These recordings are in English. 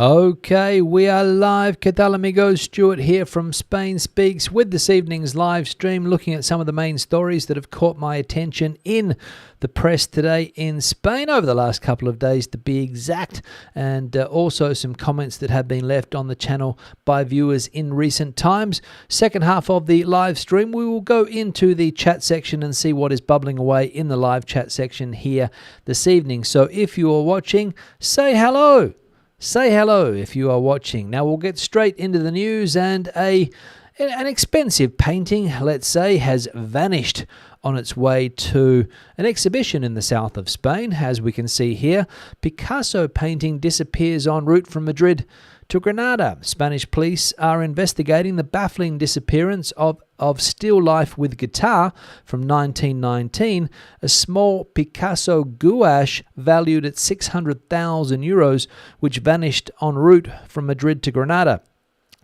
Okay, we are live. ¿Qué tal, amigos? Stuart here from Spain Speaks with this evening's live stream, looking at some of the main stories that have caught my attention in the press today in Spain over the last couple of days, to be exact, and also some comments that have been left on the channel by viewers in recent times. Second half of the live stream, we will go into the chat section and see what is bubbling away in the live chat section here this evening. So if you are watching, say hello. Say hello if you are watching. Now we'll get straight into the news, and an expensive painting, let's say, has vanished on its way to an exhibition in the south of Spain. As we can see here, Picasso painting disappears en route from Madrid to Granada. Spanish police are investigating the baffling disappearance of still life with guitar from 1919, a small Picasso gouache valued at 600,000 euros, which vanished en route from Madrid to Granada.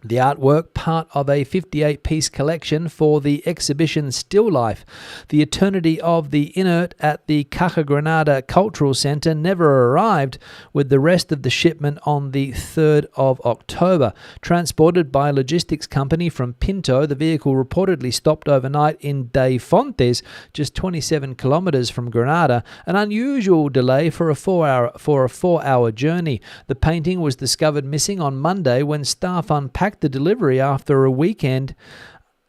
The artwork, part of a 58-piece collection for the exhibition Still Life, The Eternity of the Inert at the Caja Granada Cultural Centre, never arrived, with the rest of the shipment on the 3rd of October. Transported by a logistics company from Pinto, the vehicle reportedly stopped overnight in De Fontes, just 27 kilometres from Granada, an unusual delay for a four-hour journey. The painting was discovered missing on Monday when staff unpacked the delivery after a weekend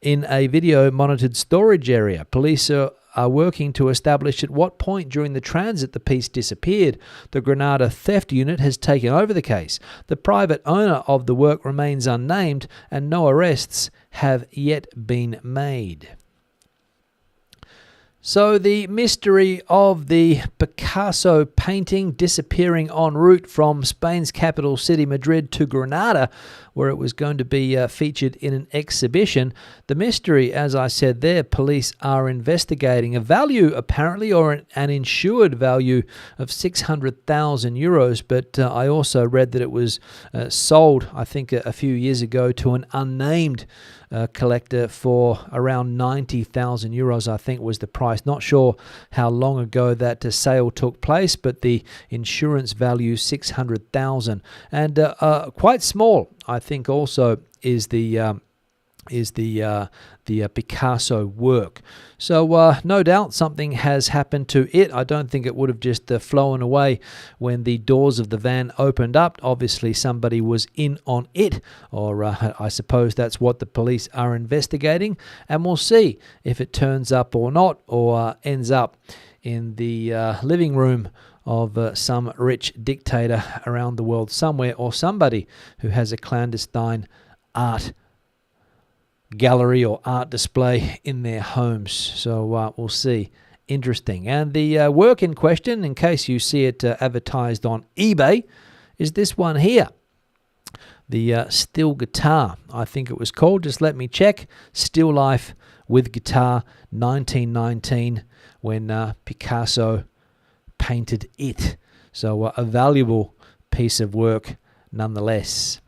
in a video-monitored storage area. Police are working to establish at what point during the transit the piece disappeared. The Granada Theft Unit has taken over the case. The private owner of the work remains unnamed, and no arrests have yet been made. So the mystery of the Picasso painting disappearing en route from Spain's capital city, Madrid, to Granada, where it was going to be featured in an exhibition. The mystery, as I said there, police are investigating a value, apparently, or an insured value of 600,000 euros. But I also read that it was sold, I think, a few years ago to an unnamed collector for around 90,000 euros, I think was the price. Not sure how long ago that sale took place, but the insurance value 600,000, and quite small, I think, also is the Picasso work. So no doubt something has happened to it. I don't think it would have just flown away when the doors of the van opened up. Obviously somebody was in on it, or I suppose that's what the police are investigating, and we'll see if it turns up or not, or ends up in the living room of some rich dictator around the world somewhere, or somebody who has a clandestine art gallery or art display in their homes. So we'll see. Interesting. And the work in question, in case you see it advertised on eBay, is this one here. The Still Guitar, I think it was called. Just let me check. Still Life with Guitar, 1919, when Picasso painted it. So a valuable piece of work nonetheless.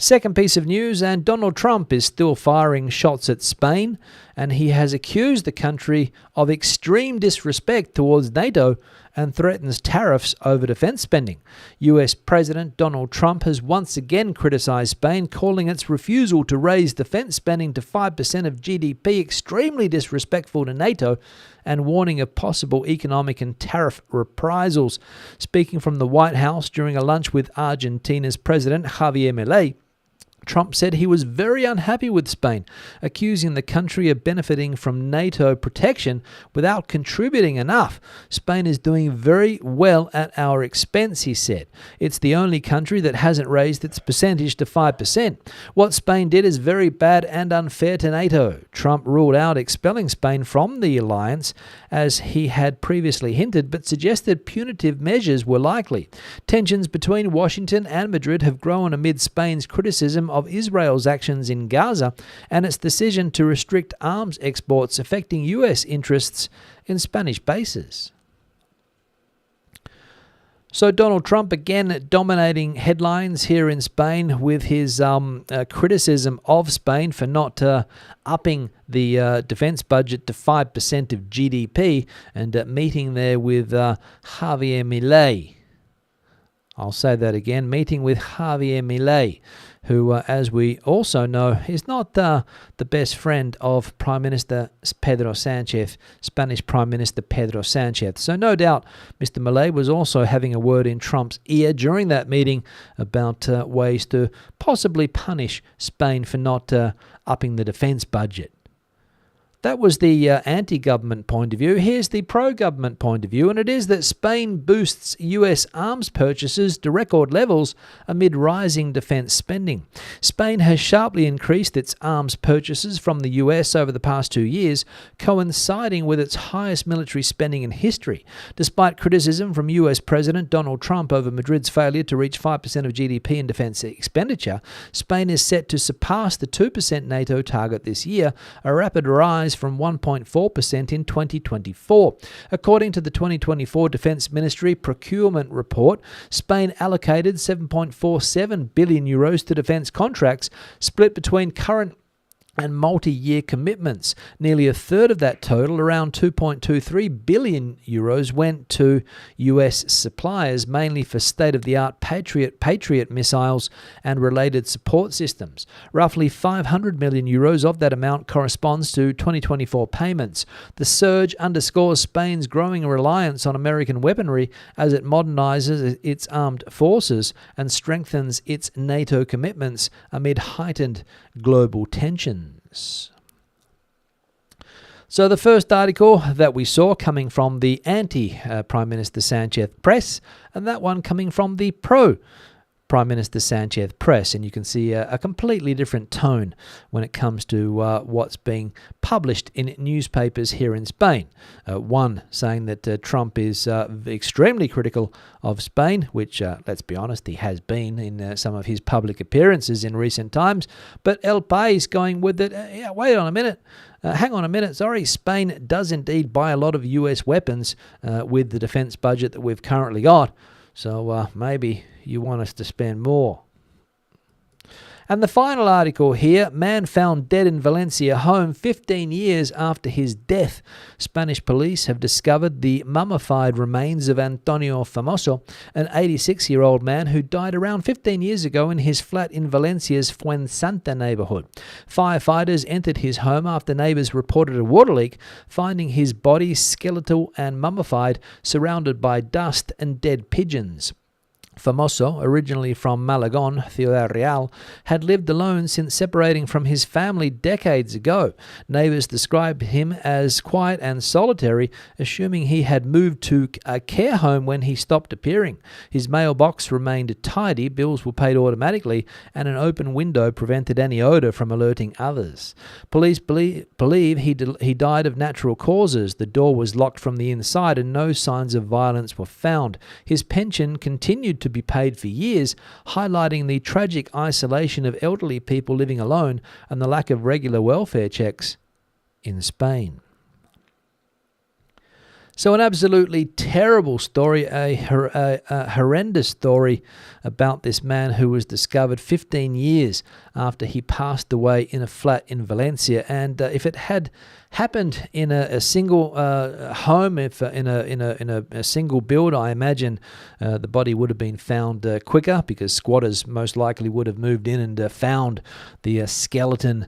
Second piece of news, and Donald Trump is still firing shots at Spain, and he has accused the country of extreme disrespect towards NATO and threatens tariffs over defense spending. US President Donald Trump has once again criticized Spain, calling its refusal to raise defense spending to 5% of GDP extremely disrespectful to NATO, and warning of possible economic and tariff reprisals. Speaking from the White House during a lunch with Argentina's President Javier Milei, Trump said he was very unhappy with Spain, accusing the country of benefiting from NATO protection without contributing enough. Spain is doing very well at our expense, he said. It's the only country that hasn't raised its percentage to 5%. What Spain did is very bad and unfair to NATO. Trump ruled out expelling Spain from the alliance, as he had previously hinted, but suggested punitive measures were likely. Tensions between Washington and Madrid have grown amid Spain's criticism of Israel's actions in Gaza and its decision to restrict arms exports, affecting US interests in Spanish bases. So Donald Trump again dominating headlines here in Spain with his criticism of Spain for not upping the defense budget to 5% of GDP, and meeting there with Javier Milei. I'll say that again, meeting with Javier Milei, who, as we also know, is not the best friend of Prime Minister Pedro Sánchez, Spanish Prime Minister Pedro Sánchez. So no doubt Mr. Milei was also having a word in Trump's ear during that meeting about ways to possibly punish Spain for not upping the defence budget. That was the anti-government point of view. Here's the pro-government point of view, and it is that Spain boosts US arms purchases to record levels amid rising defence spending. Spain has sharply increased its arms purchases from the US over the past 2 years, coinciding with its highest military spending in history. Despite criticism from US President Donald Trump over Madrid's failure to reach 5% of GDP in defence expenditure, Spain is set to surpass the 2% NATO target this year, a rapid rise from 1.4% in 2024. According to the 2024 Defence Ministry procurement report, Spain allocated €7.47 billion to defence contracts split between current and multi-year commitments. Nearly a third of that total, around €2.23 billion, went to US suppliers, mainly for state-of-the-art Patriot missiles and related support systems. Roughly €500 million of that amount corresponds to 2024 payments. The surge underscores Spain's growing reliance on American weaponry as it modernizes its armed forces and strengthens its NATO commitments amid heightened global tensions. So the first article that we saw coming from the anti-Prime Minister Sánchez press, and that one coming from the pro-Prime Minister Sánchez press. And you can see a completely different tone when it comes to what's being published in newspapers here in Spain. One saying that Trump is extremely critical of Spain, which, let's be honest, he has been in some of his public appearances in recent times. But El País going with it, wait on a minute. Hang on a minute, sorry, Spain does indeed buy a lot of US weapons with the defence budget that we've currently got. So maybe you want us to spend more. And the final article here, man found dead in Valencia home 15 years after his death. Spanish police have discovered the mummified remains of Antonio Famoso, an 86-year-old man who died around 15 years ago in his flat in Valencia's Fuensanta neighbourhood. Firefighters entered his home after neighbours reported a water leak, finding his body skeletal and mummified, surrounded by dust and dead pigeons. Famoso, originally from Malagon, Ciudad Real, had lived alone since separating from his family decades ago. Neighbours described him as quiet and solitary, assuming he had moved to a care home when he stopped appearing. His mailbox remained tidy, bills were paid automatically, and an open window prevented any odour from alerting others. Police believe he died of natural causes. The door was locked from the inside and no signs of violence were found. His pension continued to be paid for years, highlighting the tragic isolation of elderly people living alone and the lack of regular welfare checks in Spain. So an absolutely terrible story, a horrendous story about this man who was discovered 15 years after he passed away in a flat in Valencia. And if it had happened in a single home, if in a single build, I imagine the body would have been found quicker, because squatters most likely would have moved in and found the skeleton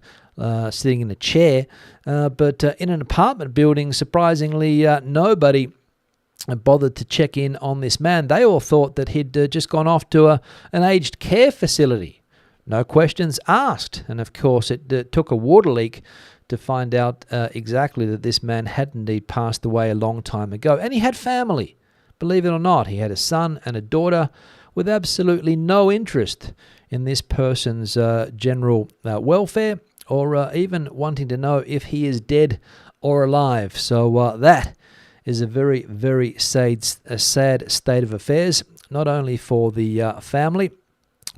sitting in a chair. But in an apartment building, surprisingly, nobody bothered to check in on this man. They all thought that he'd just gone off to an aged care facility. No questions asked. And of course, it took a water leak to find out exactly that this man had indeed passed away a long time ago. And he had family. Believe it or not, he had a son and a daughter with absolutely no interest in this person's general welfare, or even wanting to know if he is dead or alive. So that is a very, very sad state of affairs, not only for the family,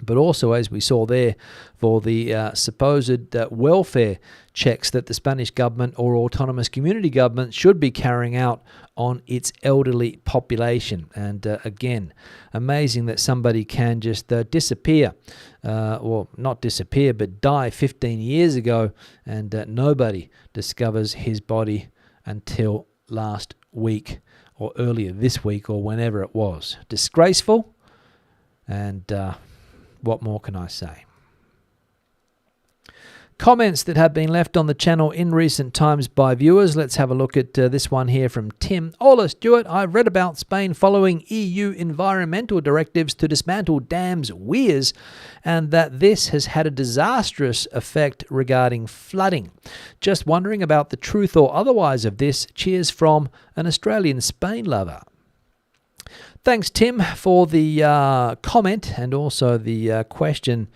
but also, as we saw there, for the supposed welfare checks that the Spanish government or autonomous community government should be carrying out on its elderly population. And again, amazing that somebody can just disappear, well, not disappear, but die 15 years ago, and nobody discovers his body until last week or earlier this week or whenever it was. Disgraceful. And what more can I say? Comments that have been left on the channel in recent times by viewers. Let's have a look at this one here from Tim. Hola, Stuart. I've read about Spain following EU environmental directives to dismantle dams, weirs, and that this has had a disastrous effect regarding flooding. Just wondering about the truth or otherwise of this. Cheers from an Australian Spain lover. Thanks, Tim, for the comment and also the question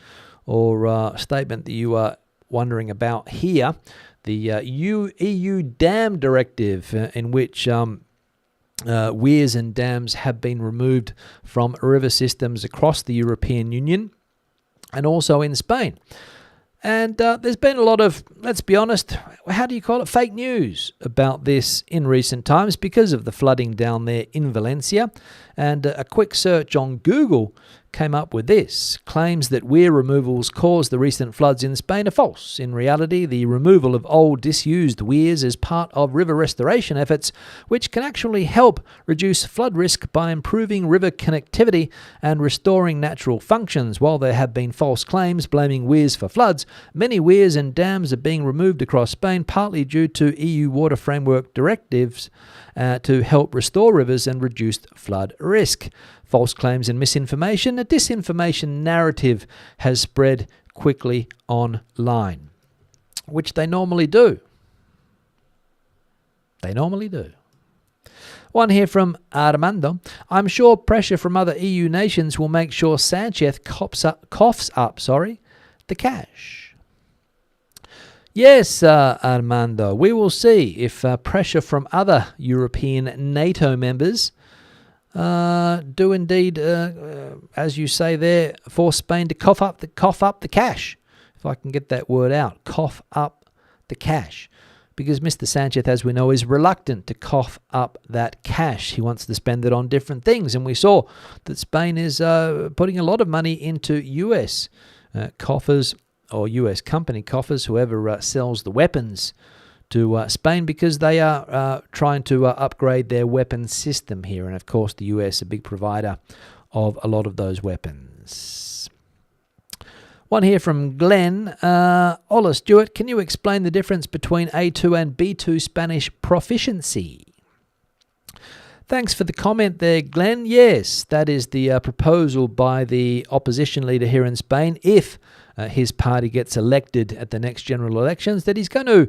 or statement that you are wondering about here. The EU dam directive in which weirs and dams have been removed from river systems across the European Union and also in Spain. And there's been a lot of, let's be honest, how do you call it, fake news about this in recent times because of the flooding down there in Valencia. And a quick search on Google came up with this. Claims that weir removals caused the recent floods in Spain are false. In reality, the removal of old disused weirs is part of river restoration efforts, which can actually help reduce flood risk by improving river connectivity and restoring natural functions. While there have been false claims blaming weirs for floods, many weirs and dams are being removed across Spain, partly due to EU water framework directives to help restore rivers and reduce flood risk. False claims and misinformation. A disinformation narrative has spread quickly online, which they normally do. They normally do. One here from Armando. I'm sure pressure from other EU nations will make sure Sanchez coughs up the cash. Yes, Armando, we will see if pressure from other European NATO members do indeed, as you say there, force Spain to cough up the cash. If I can get that word out, cough up the cash. Because Mr. Sanchez, as we know, is reluctant to cough up that cash. He wants to spend it on different things. And we saw that Spain is putting a lot of money into US coffers or US company coffers, whoever sells the weapons to Spain, because they are trying to upgrade their weapon system here. And of course, the US, a big provider of a lot of those weapons. One here from Glenn. Hola, Stuart. Can you explain the difference between A2 and B2 Spanish proficiency? Thanks for the comment there, Glenn. Yes, that is the proposal by the opposition leader here in Spain. If his party gets elected at the next general elections, that he's going to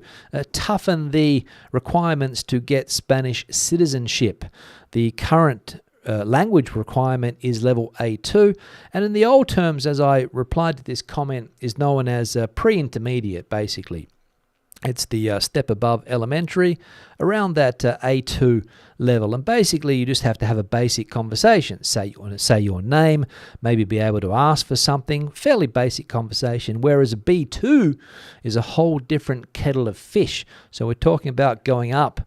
toughen the requirements to get Spanish citizenship. The current language requirement is level A2, and in the old terms, as I replied to this comment, is known as pre-intermediate, basically. It's the step above elementary, around that A2 level. And basically, you just have to have a basic conversation. Say your name, maybe be able to ask for something. Fairly basic conversation. Whereas a B2 is a whole different kettle of fish. So we're talking about going up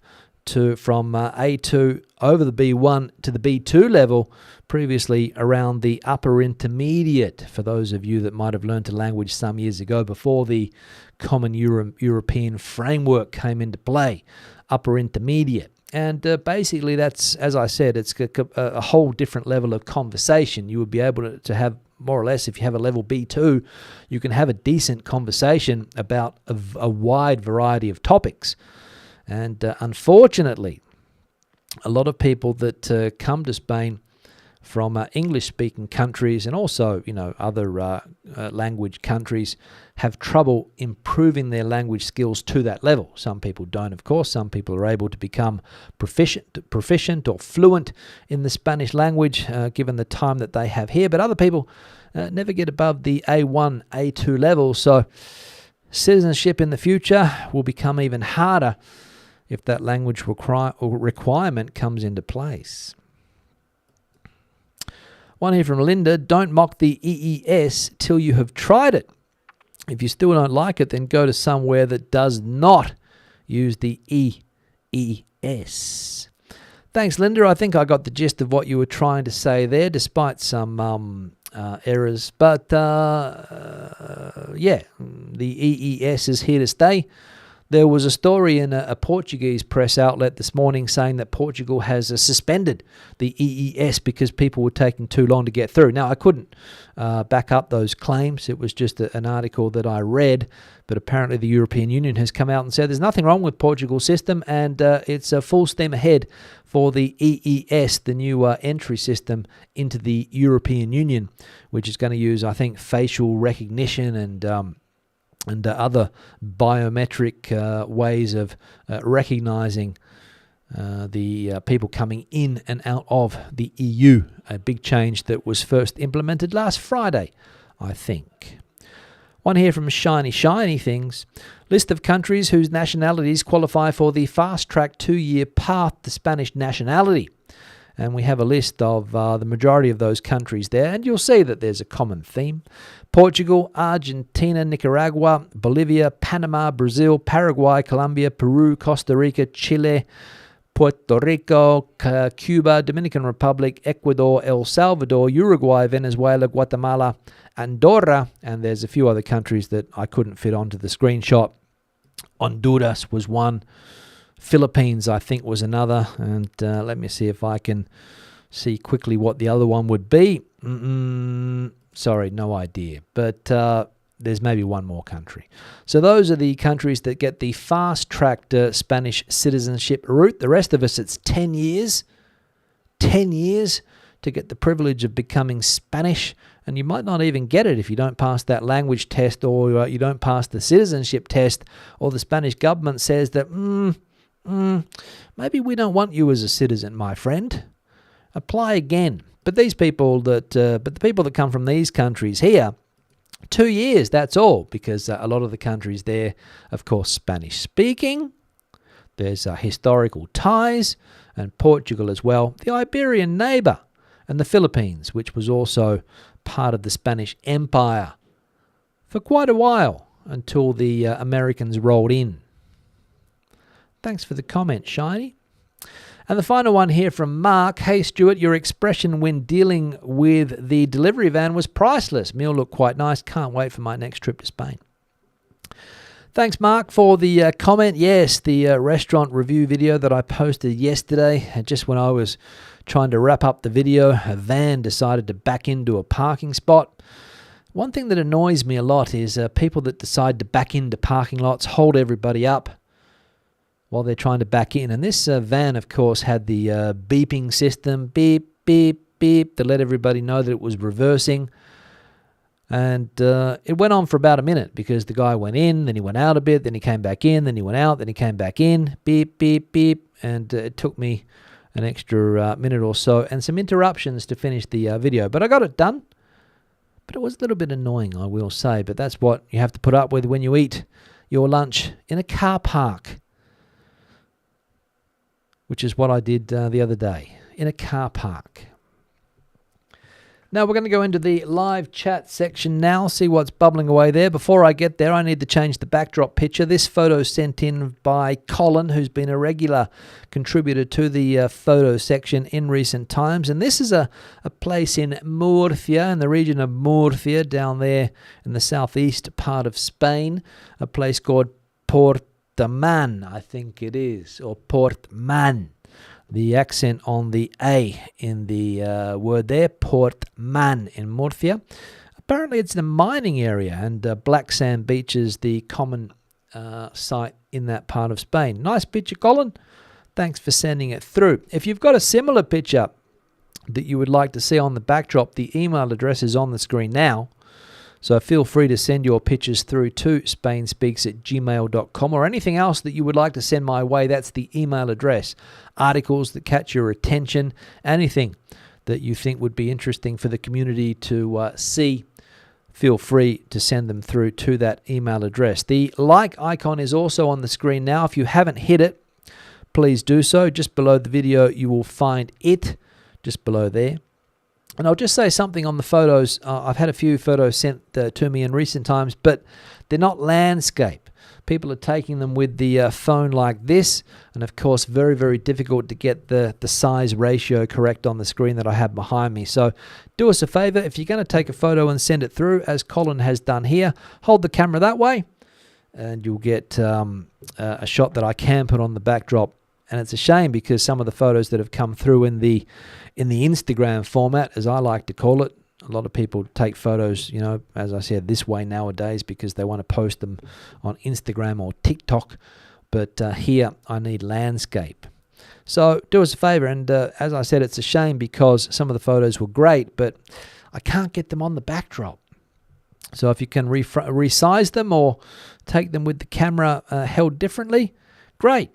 from A2 over the B1 to the B2 level, previously around the upper intermediate, for those of you that might have learned a language some years ago before the common European framework came into play, upper intermediate. And basically that's, as I said, it's a whole different level of conversation. You would be able to have, more or less, if you have a level B2, you can have a decent conversation about a wide variety of topics. And unfortunately, a lot of people that come to Spain from English-speaking countries and also, other language countries have trouble improving their language skills to that level. Some people don't, of course. Some people are able to become proficient or fluent in the Spanish language given the time that they have here. But other people never get above the A1, A2 level. So citizenship in the future will become even harder if that language requirement comes into place. One here from Linda. Don't mock the EES till you have tried it. If you still don't like it, then go to somewhere that does not use the EES. Thanks, Linda. I think I got the gist of what you were trying to say there, despite some errors. But, yeah, the EES is here to stay. There was a story in a Portuguese press outlet this morning saying that Portugal has suspended the EES because people were taking too long to get through. Now, I couldn't back up those claims. It was just an article that I read, but apparently the European Union has come out and said there's nothing wrong with Portugal's system, and it's a full steam ahead for the EES, the new entry system into the European Union, which is going to use, I think, facial recognition and other biometric ways of recognizing the people coming in and out of the EU. A big change that was first implemented last Friday, I think. One here from Shiny Things. List of countries whose nationalities qualify for the fast-track 2-year path to Spanish nationality. And we have a list of the majority of those countries there, and you'll see that there's a common theme. Portugal, Argentina, Nicaragua, Bolivia, Panama, Brazil, Paraguay, Colombia, Peru, Costa Rica, Chile, Puerto Rico, Cuba, Dominican Republic, Ecuador, El Salvador, Uruguay, Venezuela, Guatemala, Andorra, and there's a few other countries that I couldn't fit onto the screenshot. Honduras was one. Philippines, I think, was another. And let me see if I can see quickly what the other one would be. Sorry, no idea. But there's maybe one more country. So those are the countries that get the fast-tracked Spanish citizenship route. The rest of us, it's 10 years. 10 years to get the privilege of becoming Spanish. And you might not even get it if you don't pass that language test, or you don't pass the citizenship test, or the Spanish government says that, maybe we don't want you as a citizen, my friend. Apply again. But the people that come from these countries here, 2 years, that's all, because a lot of the countries there, of course, Spanish speaking. There's historical ties, and Portugal as well, the Iberian neighbor, and the Philippines, which was also part of the Spanish Empire for quite a while until the Americans rolled in. Thanks for the comment, Shiny. And the final one here from Mark. Hey, Stuart, your expression when dealing with the delivery van was priceless. Meal looked quite nice. Can't wait for my next trip to Spain. Thanks, Mark, for the comment. Yes, the restaurant review video that I posted yesterday, just when I was trying to wrap up the video, a van decided to back into a parking spot. One thing that annoys me a lot is people that decide to back into parking lots, hold everybody up while they're trying to back in. And this van, of course, had the beeping system, beep, beep, beep, to let everybody know that it was reversing. And it went on for about a minute because the guy went in, then he went out a bit, then he came back in, then he went out, then he came back in, beep, beep, beep. And it took me an extra minute or so and some interruptions to finish the video. But I got it done. But it was a little bit annoying, I will say. But that's what you have to put up with when you eat your lunch in a car park, which is what I did the other day, in a car park. Now we're going to go into the live chat section now, see what's bubbling away there. Before I get there, I need to change the backdrop picture. This photo sent in by Colin, who's been a regular contributor to the photo section in recent times. And this is a place in Murcia, in the region of Murcia, down there in the southeast part of Spain, a place called Portman, I think it is, or Portman. The accent on the A in the word there, Portman in Murcia. Apparently it's a mining area, and black sand beach is the common site in that part of Spain. Nice picture, Colin. Thanks for sending it through. If you've got a similar picture that you would like to see on the backdrop, the email address is on the screen now. So feel free to send your pictures through to spainspeaks@gmail.com, or anything else that you would like to send my way. That's the email address. Articles that catch your attention, anything that you think would be interesting for the community to see, feel free to send them through to that email address. The like icon is also on the screen now. If you haven't hit it, please do so. Just below the video, you will find it, just below there. And I'll just say something on the photos. I've had a few photos sent to me in recent times, but they're not landscape. People are taking them with the phone like this, and of course very, very difficult to get the size ratio correct on the screen that I have behind me. So do us a favor, if you're going to take a photo and send it through, as Colin has done here, hold the camera that way, and you'll get a shot that I can put on the backdrop. And it's a shame because some of the photos that have come through in the Instagram format, as I like to call it, a lot of people take photos, as I said, this way nowadays because they want to post them on Instagram or TikTok. But here I need landscape. So do us a favor. And as I said, it's a shame because some of the photos were great, but I can't get them on the backdrop. So if you can resize them or take them with the camera held differently, great.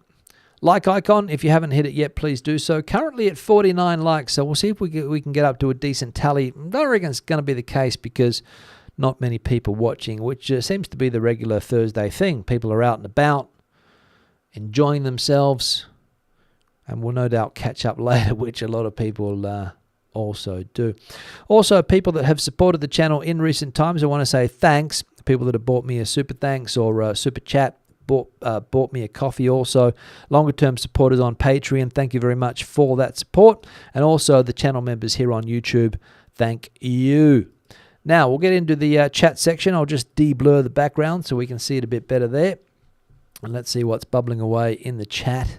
Like icon, if you haven't hit it yet, please do so. Currently at 49 likes, so we'll see if we can get up to a decent tally. I don't reckon it's going to be the case because not many people watching, which seems to be the regular Thursday thing. People are out and about, enjoying themselves, and we'll no doubt catch up later, which a lot of people also do. Also, people that have supported the channel in recent times, I want to say thanks. People that have bought me a super thanks or a super chat, bought me a coffee also. Longer term supporters on Patreon, thank you very much for that support. And also the channel members here on YouTube, thank you. Now we'll get into the chat section. I'll just de-blur the background so we can see it a bit better there. And let's see what's bubbling away in the chat.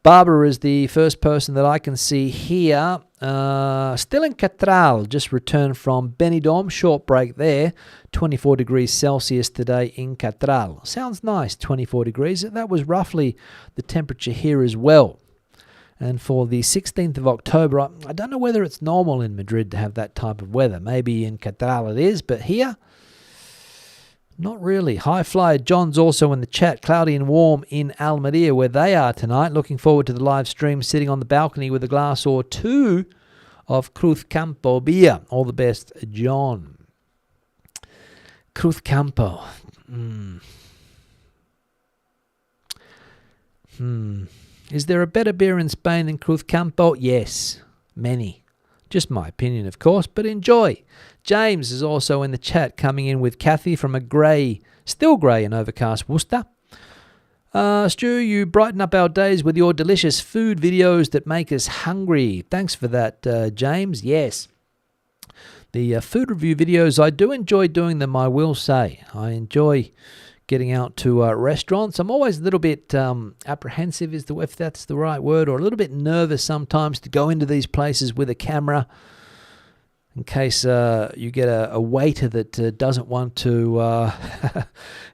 Barbara is the first person that I can see here. Still in Catral, just returned from Benidorm. Short break there. 24 degrees Celsius today in Catral. Sounds nice, 24 degrees. That was roughly the temperature here as well. And for the 16th of October, I don't know whether it's normal in Madrid to have that type of weather. Maybe in Catral it is, but here, not really. High Flyer John's also in the chat. Cloudy and warm in Almeria where they are tonight. Looking forward to the live stream, sitting on the balcony with a glass or two of Cruz Campo beer. All the best, John. Cruz Campo. Is there a better beer in Spain than Cruz Campo? Yes, many. Just my opinion, of course, but enjoy. James is also in the chat, coming in with Kathy from a still grey and overcast Worcester. Stu, you brighten up our days with your delicious food videos that make us hungry. Thanks for that, James. Yes, the food review videos, I do enjoy doing them, I will say. I enjoy getting out to restaurants. I'm always a little bit apprehensive, if that's the right word, or a little bit nervous sometimes to go into these places with a camera in case you get a waiter that doesn't want to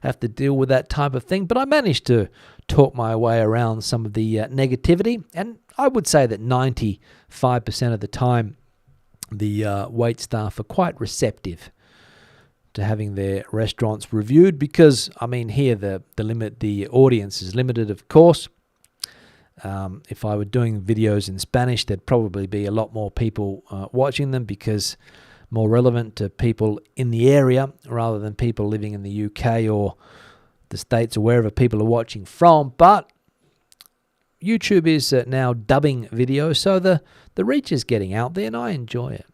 have to deal with that type of thing. But I managed to talk my way around some of the negativity, and I would say that 95% of the time the wait staff are quite receptive to having their restaurants reviewed because, I mean, here the audience is limited, of course. If I were doing videos in Spanish, there'd probably be a lot more people watching them because more relevant to people in the area rather than people living in the UK or the States or wherever people are watching from. But YouTube is now dubbing videos, so the reach is getting out there and I enjoy it.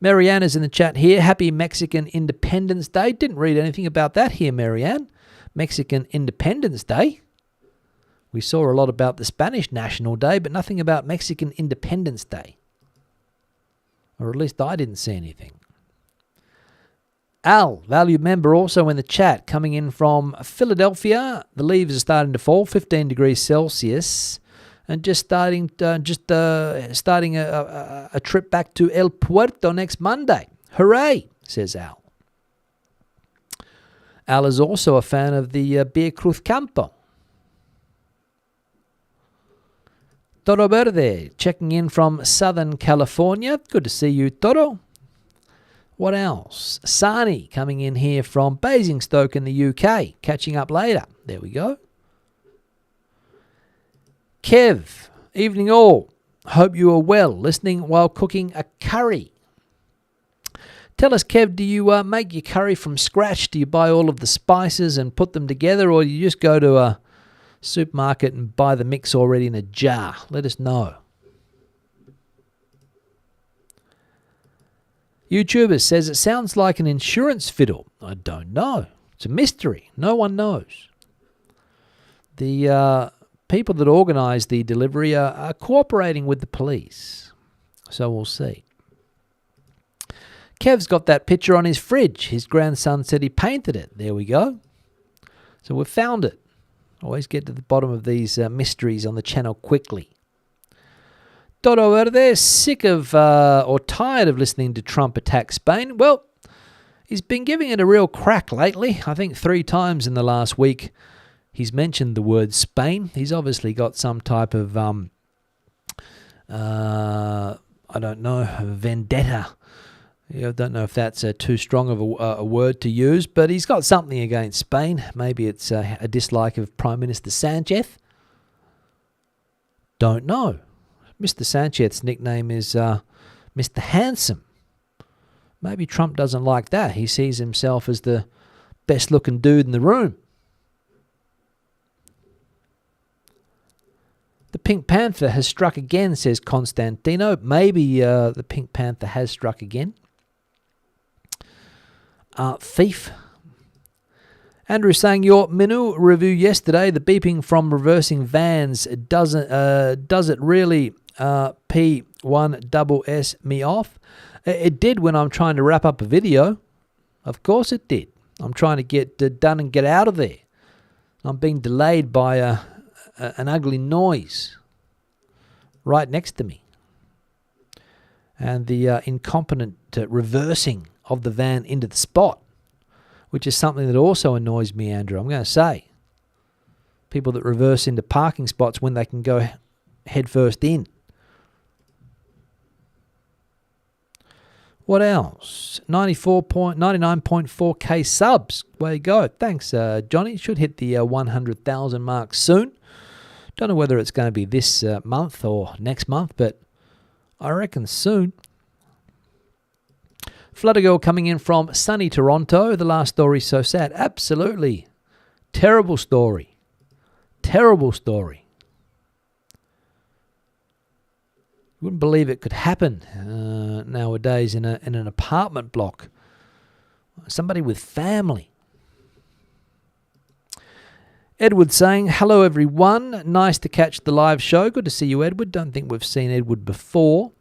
Marianne is in the chat here. Happy Mexican Independence Day. Didn't read anything about that here, Marianne. Mexican Independence Day. We saw a lot about the Spanish National Day, but nothing about Mexican Independence Day. Or at least I didn't see anything. Al, valued member, also in the chat, coming in from Philadelphia. The leaves are starting to fall, 15 degrees Celsius. And just starting a trip back to El Puerto next Monday. Hooray, says Al. Al is also a fan of the beer Cruz Campo. Toro Verde, checking in from Southern California. Good to see you, Toro. What else? Sani coming in here from Basingstoke in the UK. Catching up later. There we go. Kev, evening all. Hope you are well. Listening while cooking a curry. Tell us, Kev, do you make your curry from scratch? Do you buy all of the spices and put them together, or do you just go to a supermarket and buy the mix already in a jar? Let us know. YouTuber says it sounds like an insurance fiddle. I don't know. It's a mystery. No one knows. The people that organise the delivery are cooperating with the police. So we'll see. Kev's got that picture on his fridge. His grandson said he painted it. There we go. So we've found it. Always get to the bottom of these mysteries on the channel quickly. Dodo Verde, sick of or tired of listening to Trump attack Spain? Well, he's been giving it a real crack lately. I think 3 times in the last week he's mentioned the word Spain. He's obviously got some type of, I don't know, vendetta. I don't know if that's too strong of a word to use, but he's got something against Spain. Maybe it's a dislike of Prime Minister Sanchez. Don't know. Mr. Sanchez's nickname is Mr. Handsome. Maybe Trump doesn't like that. He sees himself as the best-looking dude in the room. The Pink Panther has struck again, says Constantino. Maybe the Pink Panther has struck again. Thief. Andrew saying, your menu review yesterday, the beeping from reversing vans, does it really P1SS me off? It did when I'm trying to wrap up a video. Of course it did. I'm trying to get done and get out of there. I'm being delayed by an ugly noise right next to me. And the incompetent reversing of the van into the spot, which is something that also annoys me, Andrew. I'm going to say, people that reverse into parking spots when they can go head first in. What else? 99.4k subs. Way to go. Thanks, Johnny. Should hit the 100,000 mark soon. Don't know whether it's going to be this month or next month, but I reckon soon. Fluttergirl coming in from sunny Toronto. The last story so sad. Absolutely. Terrible story. Terrible story. You wouldn't believe it could happen nowadays in an apartment block. Somebody with family. Edward saying, hello everyone. Nice to catch the live show. Good to see you, Edward. Don't think we've seen Edward before.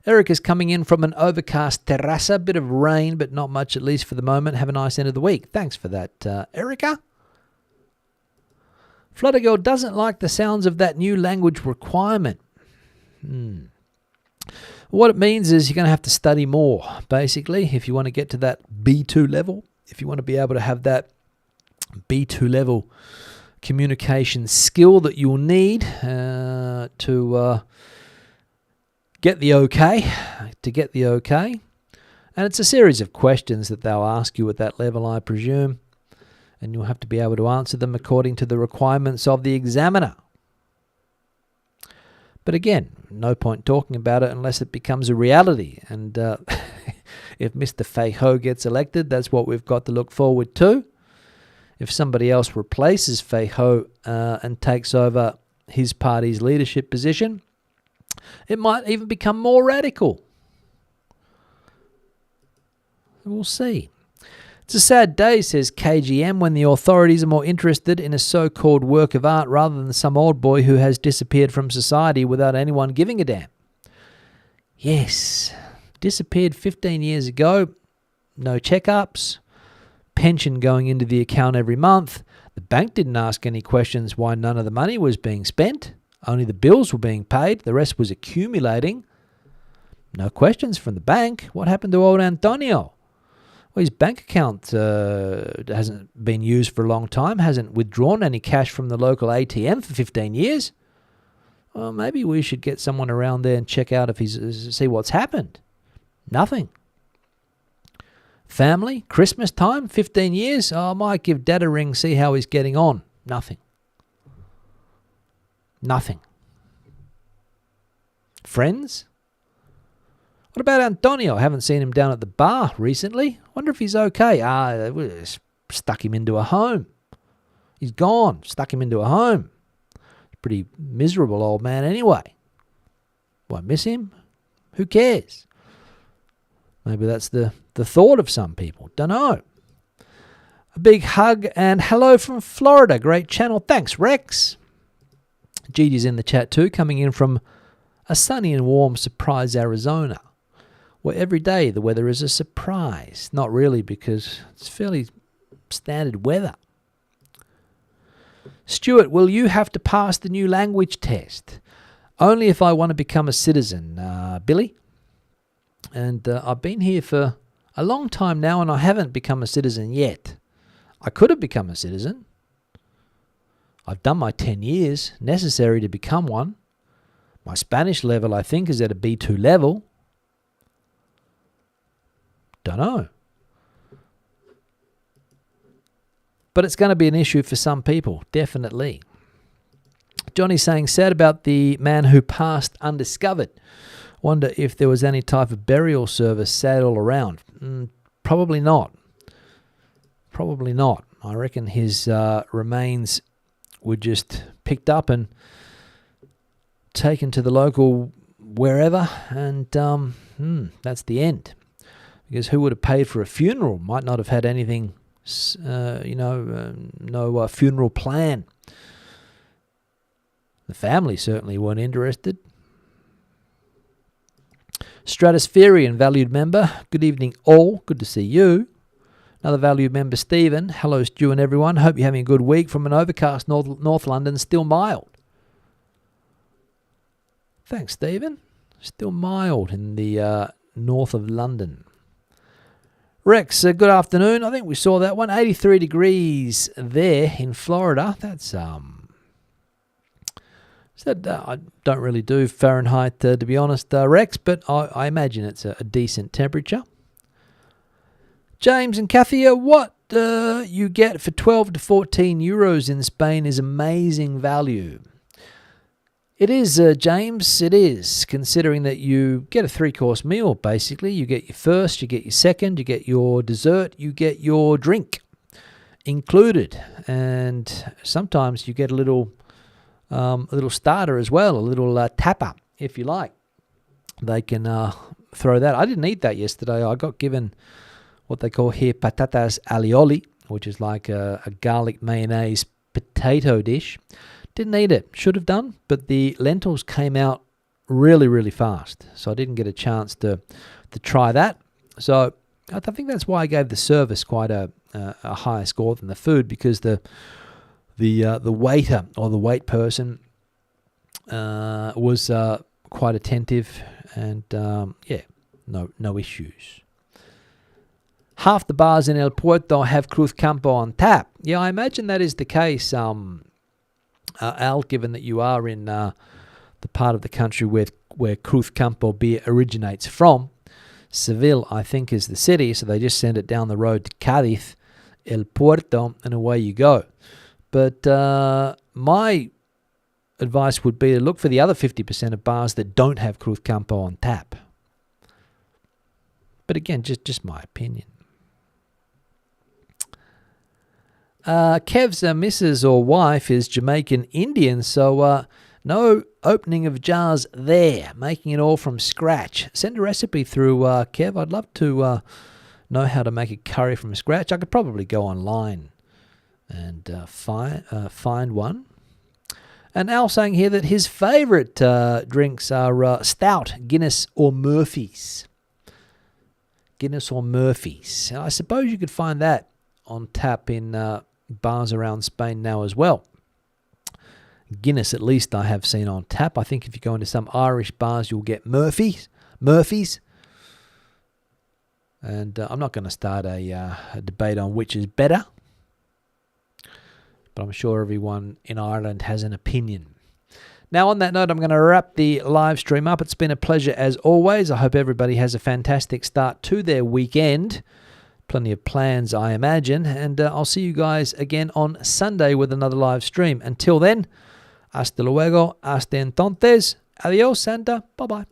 Eric is coming in from an overcast terraza. Bit of rain, but not much, at least for the moment. Have a nice end of the week. Thanks for that, Erica. Fluttergirl doesn't like the sounds of that new language requirement. What it means is you're going to have to study more, basically, if you want to get to that B2 level. If you want to be able to have that B2 level communication skill that you'll need to get the okay. And it's a series of questions that they'll ask you at that level, I presume. And you'll have to be able to answer them according to the requirements of the examiner. But again, no point talking about it unless it becomes a reality. And if Mr. Feijóo gets elected, that's what we've got to look forward to. If somebody else replaces Feijóo and takes over his party's leadership position, it might even become more radical. We'll see. It's a sad day, says KGM, when the authorities are more interested in a so-called work of art rather than some old boy who has disappeared from society without anyone giving a damn. Yes, disappeared 15 years ago, no checkups, pension going into the account every month. The bank didn't ask any questions why none of the money was being spent. Only the bills were being paid. The rest was accumulating. No questions from the bank. What happened to old Antonio? Well, his bank account hasn't been used for a long time, hasn't withdrawn any cash from the local ATM for 15 years. Well, maybe we should get someone around there and check out if see what's happened. Nothing. Family, Christmas time, 15 years. Oh, I might give Dad a ring, see how he's getting on. Nothing. Nothing. Friends? What about Antonio? I haven't seen him down at the bar recently. Wonder if he's okay. We stuck him into a home. He's gone. Stuck him into a home. Pretty miserable old man anyway. Do I miss him? Who cares? Maybe that's the thought of some people. Don't know. A big hug and hello from Florida. Great channel. Thanks, Rex. Gigi's in the chat too, coming in from a sunny and warm Surprise, Arizona. Well, every day the weather is a surprise. Not really, because it's fairly standard weather. Stuart, will you have to pass the new language test? Only if I want to become a citizen, Billy. And I've been here for a long time now, and I haven't become a citizen yet. I could have become a citizen. I've done my 10 years necessary to become one. My Spanish level, I think, is at a B2 level. Don't know. But it's going to be an issue for some people, definitely. Johnny's saying, sad about the man who passed undiscovered. Wonder if there was any type of burial service sad all around. Probably not. Probably not. I reckon his remains were just picked up and taken to the local wherever, and that's the end. Because who would have paid for a funeral? Might not have had anything, no funeral plan. The family certainly weren't interested. Stratospherian, valued member. Good evening all. Good to see you. Another valued member, Stephen. Hello, Stu and everyone. Hope you're having a good week from an overcast North London. Still mild. Thanks, Stephen. Still mild in the north of London. Rex, good afternoon. I think we saw that one. 83 degrees there in Florida. That's I don't really do Fahrenheit, to be honest, Rex, but I imagine it's a decent temperature. James and Kathy, what you get for 12 to 14 euros in Spain is amazing value. It is, James, it is, considering that you get a 3-course meal, basically. You get your first, you get your second, you get your dessert, you get your drink included. And sometimes you get a little starter as well, a little tapper, if you like. They can throw that. I didn't eat that yesterday. I got given what they call here patatas alioli, which is like a garlic mayonnaise potato dish. Didn't eat it. Should have done, but the lentils came out really, really fast, so I didn't get a chance to try that. So I think that's why I gave the service quite a higher score than the food, because the waiter or the wait person was quite attentive, and no issues. Half the bars in El Puerto have Cruz Campo on tap. Yeah, I imagine that is the case, Al, given that you are in the part of the country where Cruz Campo beer originates from. Seville, I think, is the city, so they just send it down the road to Cádiz, El Puerto, and away you go. But my advice would be to look for the other 50% of bars that don't have Cruz Campo on tap. But again, just my opinion. Kev's missus or wife is Jamaican Indian, so no opening of jars there, making it all from scratch. Send a recipe through, Kev. I'd love to know how to make a curry from scratch. I could probably go online and find one. And Al saying here that his favourite drinks are stout, Guinness or Murphy's. Guinness or Murphy's. And I suppose you could find that on tap in bars around Spain now as well. Guinness, at least, I have seen on tap. I think if you go into some Irish bars, you'll get Murphy's. And I'm not going to start a debate on which is better, but I'm sure everyone in Ireland has an opinion. Now, on that note, I'm going to wrap the live stream up. It's been a pleasure as always. I hope everybody has a fantastic start to their weekend. Plenty of plans, I imagine. And I'll see you guys again on Sunday with another live stream. Until then, hasta luego, hasta entonces. Adios, Santa. Bye-bye.